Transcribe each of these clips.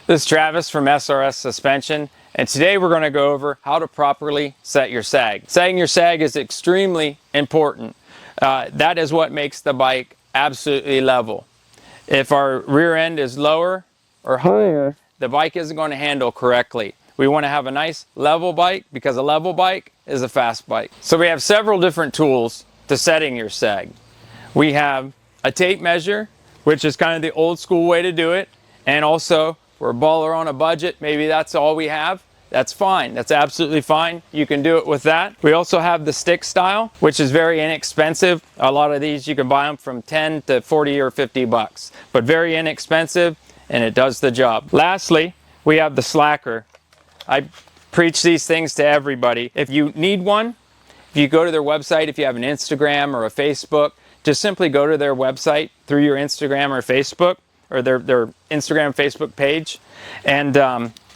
This is Travis from SRS Suspension, and today we're going to go over how to properly set your sag. Setting your sag is extremely important. That is what makes the bike absolutely level. If our rear end is lower or higher, the bike isn't going to handle correctly. We want to have a nice level bike because a level bike is a fast bike. So we have several different tools to setting your sag. We have a tape measure, which is kind of the old school way to do it, and also we're a baller on a budget, maybe that's all we have. That's fine. That's absolutely fine. You can do it with that. We also have the stick style, which is very inexpensive. A lot of these you can buy them from 10 to 40 or 50 bucks, but very inexpensive, and it does the job. Lastly, we have the slacker. I preach these things to everybody. If you need one, if you go to their website, if you have an Instagram or a Facebook, just simply go to their website through your Instagram or Facebook, or their Instagram, Facebook page, and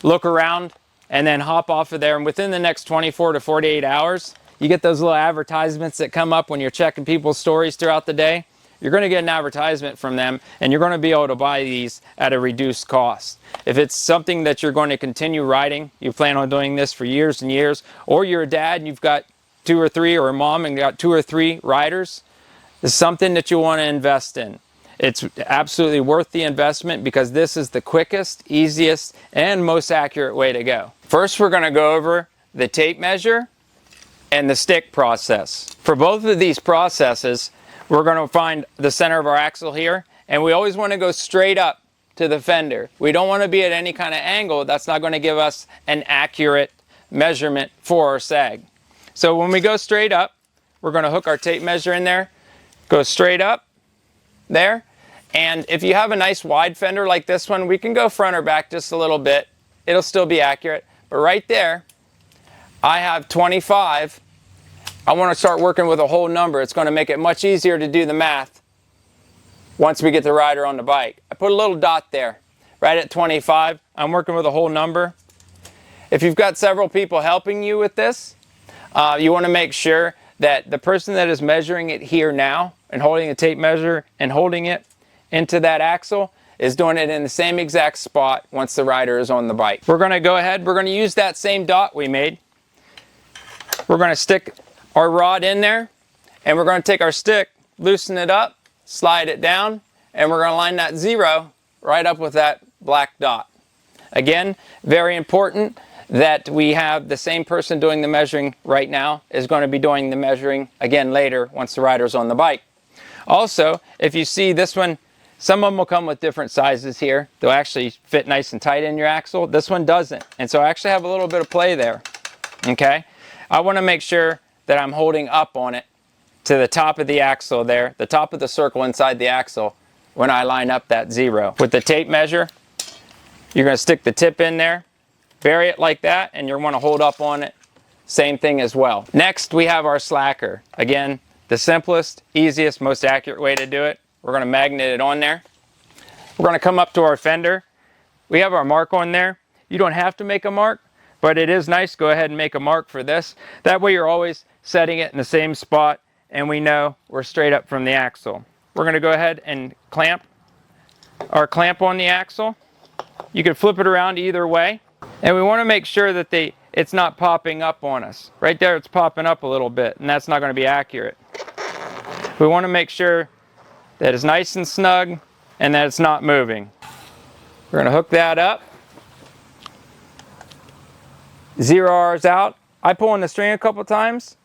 look around and then hop off of there. And within the next 24 to 48 hours, you get those little advertisements that come up when you're checking people's stories throughout the day. You're going to get an advertisement from them, and you're going to be able to buy these at a reduced cost. If it's something that you're going to continue riding, you plan on doing this for years and years, or you're a dad and you've got 2 or 3, or a mom and got 2 or 3 riders, this is something that you want to invest in. It's absolutely worth the investment because this is the quickest, easiest, and most accurate way to go. First, we're going to go over the tape measure and the stick process. For both of these processes, we're going to find the center of our axle here, and we always want to go straight up to the fender. We don't want to be at any kind of angle. That's not going to give us an accurate measurement for our sag. So when we go straight up, we're going to hook our tape measure in there, go straight up there. And if you have a nice wide fender like this one, we can go front or back just a little bit. It'll still be accurate. But right there, I have 25. I want to start working with a whole number. It's going to make it much easier to do the math once we get the rider on the bike. I put a little dot there, right at 25. I'm working with a whole number. If you've got several people helping you with this, you want to make sure that the person that is measuring it here now and holding a tape measure and holding it into that axle is doing it in the same exact spot once the rider is on the bike. We're going to go ahead, we're going to use that same dot we made. We're going to stick our rod in there, and we're going to take our stick, loosen it up, slide it down, and we're going to line that 0 right up with that black dot. Again, very important that we have the same person doing the measuring right now is going to be doing the measuring again later once the rider's on the bike. Also, if you see this one, some of them will come with different sizes here. They'll actually fit nice and tight in your axle. This one doesn't. And so I actually have a little bit of play there. Okay? I want to make sure that I'm holding up on it to the top of the axle there, the top of the circle inside the axle when I line up that 0. With the tape measure, you're going to stick the tip in there, bury it like that, and you want to hold up on it. Same thing as well. Next, we have our slacker. Again, the simplest, easiest, most accurate way to do it. We're going to magnet it on there. We're going to come up to our fender. We have our mark on there. You don't have to make a mark, but it is nice. Go ahead and make a mark for this. That way you're always setting it in the same spot, and we know we're straight up from the axle. We're going to go ahead and clamp our clamp on the axle. You can flip it around either way, and we want to make sure that it's not popping up on us. Right there it's popping up a little bit, and that's not going to be accurate. We want to make sure that it's nice and snug and that it's not moving. We're going to hook that up. 0 R's out. I pull on the string a couple times,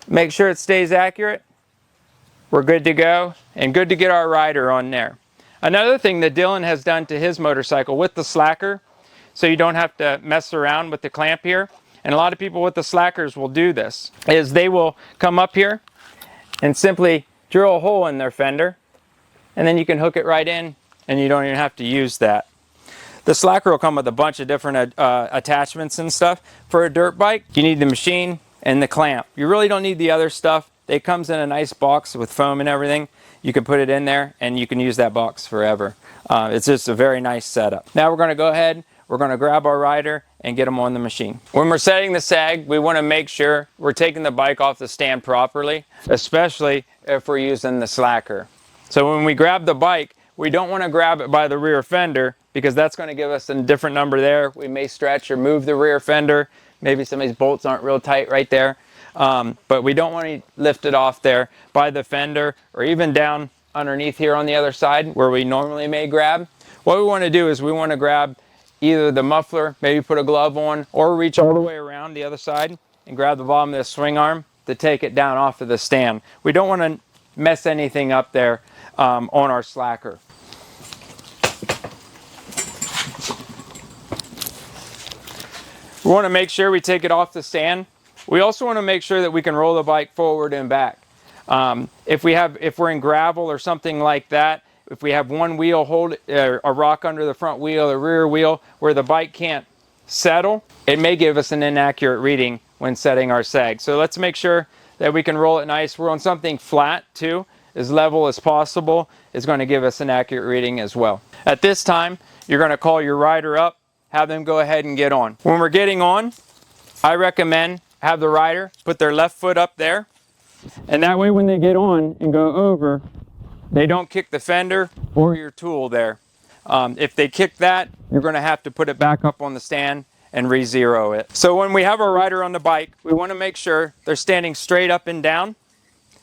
make sure it stays accurate. We're good to go and good to get our rider on there. Another thing that Dylan has done to his motorcycle with the slacker, so you don't have to mess around with the clamp here, and a lot of people with the slackers will do this, is they will come up here and simply drill a hole in their fender, and then you can hook it right in and you don't even have to use that. The slacker will come with a bunch of different attachments and stuff. For a dirt bike, you need the machine and the clamp. You really don't need the other stuff. It comes in a nice box with foam and everything. You can put it in there and you can use that box forever. It's just a very nice setup. Now we're going to go ahead, we're going to grab our rider and get them on the machine. When we're setting the sag, we want to make sure we're taking the bike off the stand properly, especially if we're using the slacker. So when we grab the bike, We don't want to grab it by the rear fender because that's going to give us a different number there. We may stretch or move the rear fender. Maybe some of these bolts aren't real tight right there. But we don't want to lift it off there by the fender or even down underneath here on the other side where we normally may grab. What we want to do is we want to grab either the muffler, maybe put a glove on, or reach all the way around the other side and grab the bottom of the swing arm to take it down off of the stand. We don't want to mess anything up there on our slacker. We want to make sure we take it off the stand. We also want to make sure that we can roll the bike forward and back. If we're in gravel or something like that, if we have one wheel hold a rock under the front wheel or rear wheel where the bike can't settle, it may give us an inaccurate reading when setting our sag. So let's make sure that we can roll it nice. We're on something flat too, as level as possible is going to give us an accurate reading as well. At this time, you're going to call your rider up, have them go ahead and get on. When we're getting on, I recommend have the rider put their left foot up there, and that way when they get on and go over, they don't kick the fender or your tool there. If they kick that, you're going to have to put it back up on the stand and re-zero it. So when we have our rider on the bike, we want to make sure they're standing straight up and down.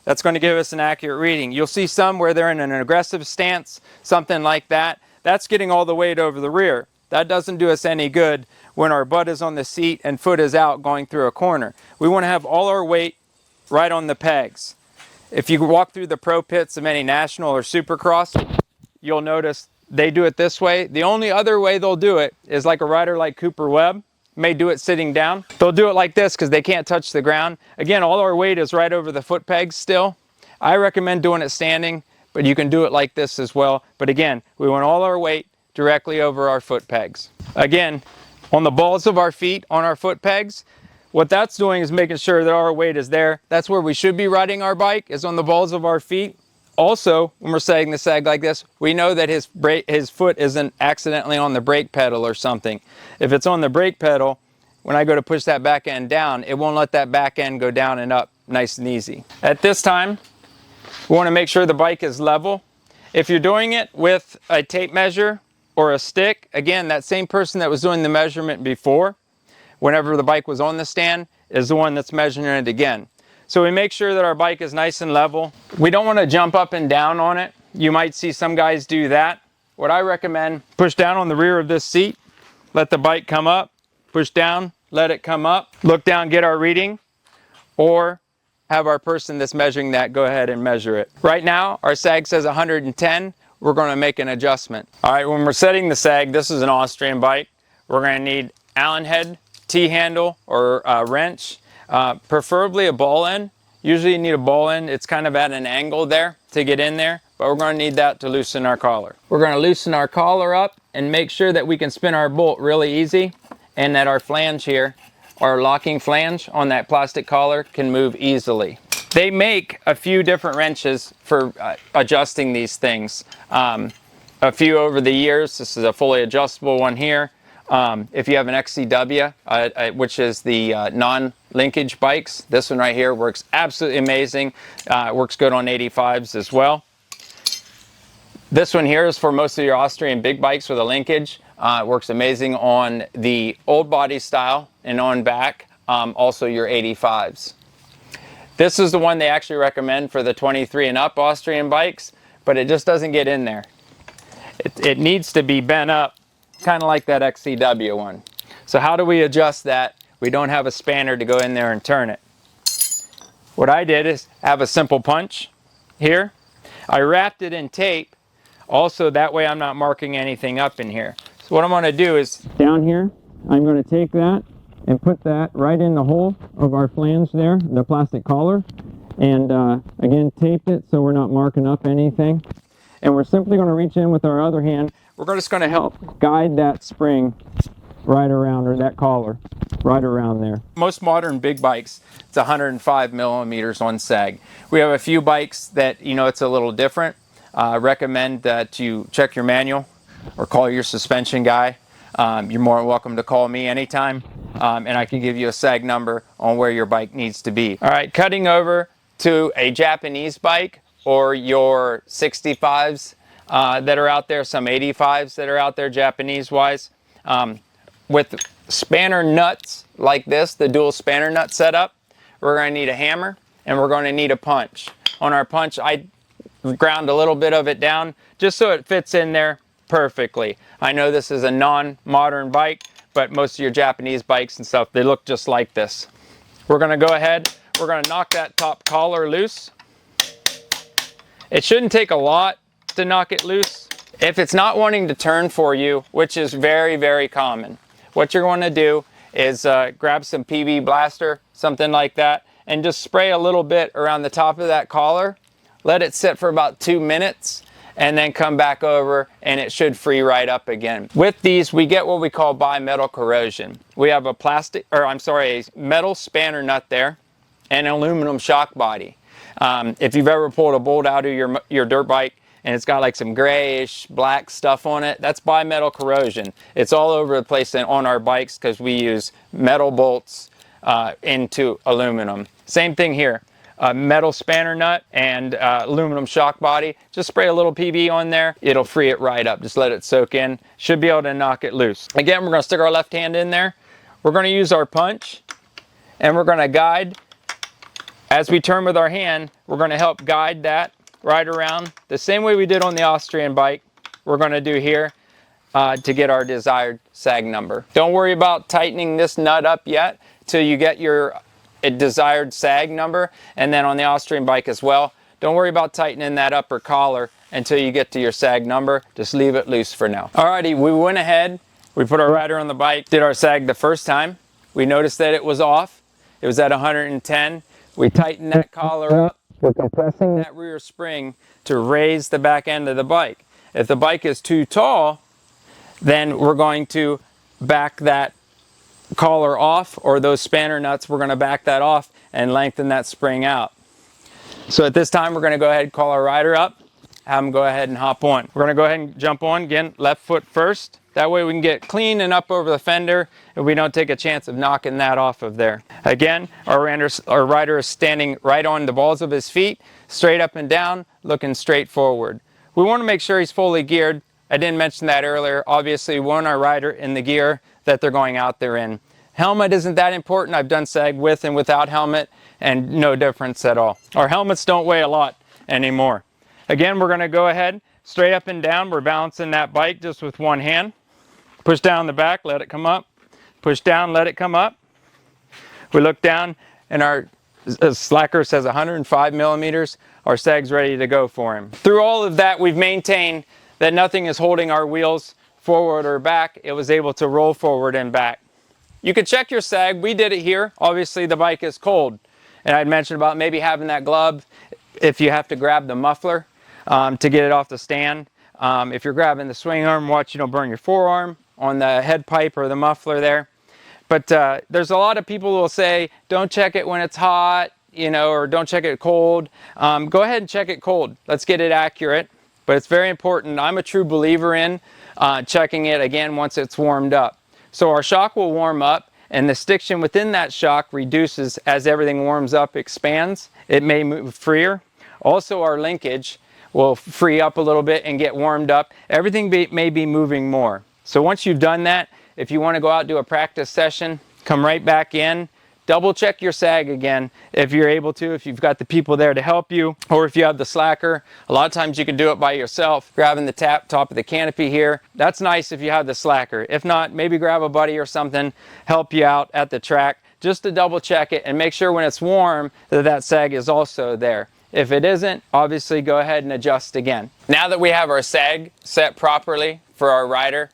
That's going to give us an accurate reading. You'll see some where they're in an aggressive stance, something like that. That's getting all the weight over the rear. That doesn't do us any good when our butt is on the seat and foot is out going through a corner. We want to have all our weight right on the pegs. If you walk through the pro pits of any national or supercross, you'll notice they do it this way. The only other way they'll do it is like a rider like Cooper Webb may do it sitting down. They'll do it like this because they can't touch the ground. Again, all our weight is right over the foot pegs still. I recommend doing it standing, but you can do it like this as well. But again, we want all our weight directly over our foot pegs. Again, on the balls of our feet on our foot pegs, what that's doing is making sure that our weight is there. That's where we should be riding our bike, is on the balls of our feet. Also, when we're setting the sag like this, we know that his foot isn't accidentally on the brake pedal or something. If it's on the brake pedal, when I go to push that back end down, it won't let that back end go down and up nice and easy. At this time, we want to make sure the bike is level. If you're doing it with a tape measure or a stick, again, that same person that was doing the measurement before, whenever the bike was on the stand, is the one that's measuring it again. So we make sure that our bike is nice and level. We don't want to jump up and down on it. You might see some guys do that. What I recommend, push down on the rear of this seat, let the bike come up, push down, let it come up, look down, get our reading, or have our person that's measuring that go ahead and measure it. Right now, our sag says 110. We're going to make an adjustment. All right, when we're setting the sag, this is an Austrian bike. We're going to need Allen head, T-handle, or a wrench, preferably a ball end. Usually you need a ball end. It's kind of at an angle there to get in there, but we're going to need that to loosen our collar. We're going to loosen our collar up and make sure that we can spin our bolt really easy and that our flange here, our locking flange on that plastic collar, can move easily. They make a few different wrenches for adjusting these things. A few over the years. This is a fully adjustable one here. If you have an XCW, which is the non-linkage bikes, this one right here works absolutely amazing. Works good on 85s as well. This one here is for most of your Austrian big bikes with a linkage. It works amazing on the old body style and on back, also your 85s. This is the one they actually recommend for the 23 and up Austrian bikes, but it just doesn't get in there. It needs to be bent up, kind of like that XCW one. So how do we adjust that? We don't have a spanner to go in there and turn it. What I did is have a simple punch here. I wrapped it in tape, also that way I'm not marking anything up in here. So what I'm going to do is, down here, I'm going to take that and put that right in the hole of our flange there, the plastic collar, and again tape it so we're not marking up anything. And we're simply going to reach in with our other hand. We're just going to help guide that spring right around, or that collar right around there. Most modern big bikes, it's 105 millimeters on sag. We have a few bikes that, you know, it's a little different. Recommend that you check your manual or call your suspension guy. You're more than welcome to call me anytime, and I can give you a sag number on where your bike needs to be. All right, cutting over to a Japanese bike or your 65s. that are out there, some 85s that are out there Japanese wise. With spanner nuts like this, the dual spanner nut setup, we're going to need a hammer and we're going to need a punch. On our punch, I ground a little bit of it down just so it fits in there perfectly. I know this is a non-modern bike, but most of your Japanese bikes and stuff, they look just like this. We're going to go ahead, we're going to knock that top collar loose. It shouldn't take a lot to knock it loose. If it's not wanting to turn for you, which is very, very common, what you're going to do is grab some PB Blaster, something like that, and just spray a little bit around the top of that collar. Let it sit for about 2 minutes and then come back over and it should free right up again. With these, we get what we call bimetal corrosion. We have a metal spanner nut there and an aluminum shock body. If you've ever pulled a bolt out of your dirt bike and it's got like some grayish black stuff on it, that's bimetal corrosion. It's all over the place on our bikes because we use metal bolts into aluminum. Same thing here. Metal spanner nut and aluminum shock body. Just spray a little PB on there. It'll free it right up. Just let it soak in. Should be able to knock it loose. Again, we're going to stick our left hand in there. We're going to use our punch and we're going to guide. As we turn with our hand, we're going to help guide that right around the same way we did on the Austrian bike. We're going to do here to get our desired sag number. Don't worry about tightening this nut up yet till you get your desired sag number, and then on the Austrian bike as well. Don't worry about tightening that upper collar until you get to your sag number. Just leave it loose for now. Alrighty, we went ahead, we put our rider on the bike, did our sag the first time. We noticed that it was off. It was at 110. We tightened that collar up. We're compressing that rear spring to raise the back end of the bike. If the bike is too tall, then we're going to back that collar off, or those spanner nuts, we're going to back that off and lengthen that spring out. So at this time, we're going to go ahead and call our rider up, have him go ahead and hop on. We're going to go ahead and jump on, again, left foot first. That way we can get clean and up over the fender and we don't take a chance of knocking that off of there. Again, our rider is standing right on the balls of his feet, straight up and down, looking straight forward. We want to make sure he's fully geared. I didn't mention that earlier. Obviously, we want our rider in the gear that they're going out there in. Helmet isn't that important. I've done sag with and without helmet and no difference at all. Our helmets don't weigh a lot anymore. Again, we're going to go ahead straight up and down. We're balancing that bike just with one hand. Push down the back, let it come up. Push down, let it come up. We look down and our slacker says 105 millimeters. Our sag's ready to go for him. Through all of that, we've maintained that nothing is holding our wheels forward or back. It was able to roll forward and back. You can check your sag. We did it here. Obviously the bike is cold. And I'd mentioned about maybe having that glove if you have to grab the muffler to get it off the stand. If you're grabbing the swing arm, watch you don't burn your forearm on the head pipe or the muffler there. But there's a lot of people who will say, don't check it when it's hot, or don't check it cold. Go ahead and check it cold. Let's get it accurate. But it's very important. I'm a true believer in checking it again once it's warmed up. So our shock will warm up and the stiction within that shock reduces as everything warms up, expands. It may move freer. Also our linkage will free up a little bit and get warmed up. Everything may be moving more. So once you've done that, if you want to go out and do a practice session, come right back in. Double check your sag again if you're able to, if you've got the people there to help you, or if you have the slacker. A lot of times you can do it by yourself, grabbing the top of the canopy here. That's nice if you have the slacker. If not, maybe grab a buddy or something, help you out at the track, just to double check it and make sure when it's warm that sag is also there. If it isn't, obviously go ahead and adjust again. Now that we have our sag set properly for our rider,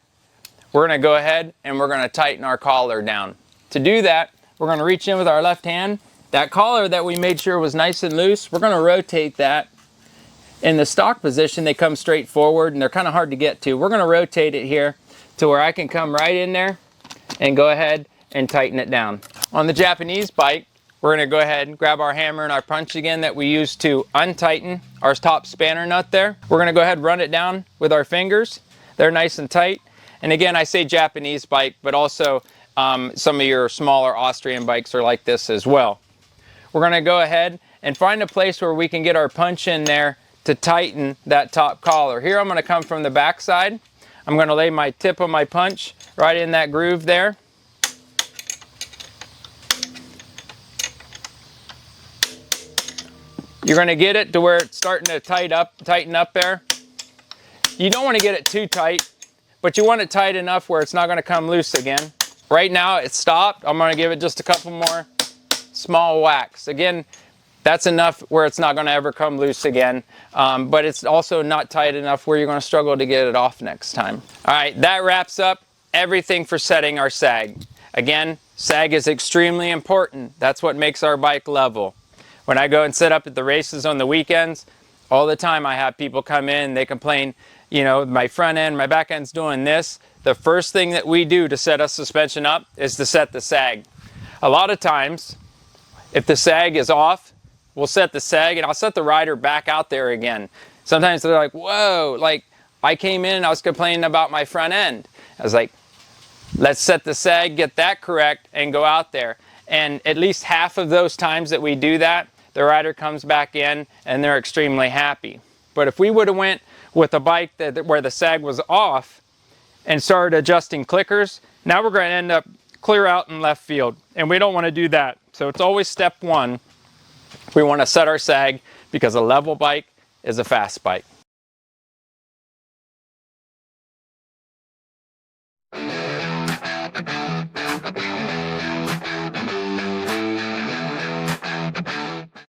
we're going to go ahead and we're going to tighten our collar down. To do that, we're going to reach in with our left hand. That collar that we made sure was nice and loose, we're going to rotate that. In the stock position, they come straight forward and they're kind of hard to get to. We're going to rotate it here to where I can come right in there and go ahead and tighten it down. On the Japanese bike, we're going to go ahead and grab our hammer and our punch again that we used to untighten our top spanner nut there. We're going to go ahead and run it down with our fingers. They're nice and tight. And again, I say Japanese bike, but also some of your smaller Austrian bikes are like this as well. We're going to go ahead and find a place where we can get our punch in there to tighten that top collar. Here I'm going to come from the back side. I'm going to lay my tip of my punch right in that groove there. You're going to get it to where it's starting to tighten up there. You don't want to get it too tight, but you want it tight enough where it's not going to come loose again. Right now it's stopped. I'm going to give it just a couple more small whacks. Again, that's enough where it's not going to ever come loose again, but it's also not tight enough where you're going to struggle to get it off next time. All right, that wraps up everything for setting our sag. Again, sag is extremely important. That's what makes our bike level. When I go and set up at the races on the weekends, all the time I have people come in, they complain, you know, my front end, my back end's doing this. The first thing that we do to set a suspension up is to set the sag. A lot of times, if the sag is off, we'll set the sag and I'll set the rider back out there again. Sometimes they're like, whoa, like I came in and I was complaining about my front end. I was like, let's set the sag, get that correct, and go out there. And at least half of those times that we do that, the rider comes back in and they're extremely happy. But if we would have went with a bike where the sag was off and started adjusting clickers, now we're going to end up clear out in left field. And we don't want to do that. So it's always step one. We want to set our sag because a level bike is a fast bike.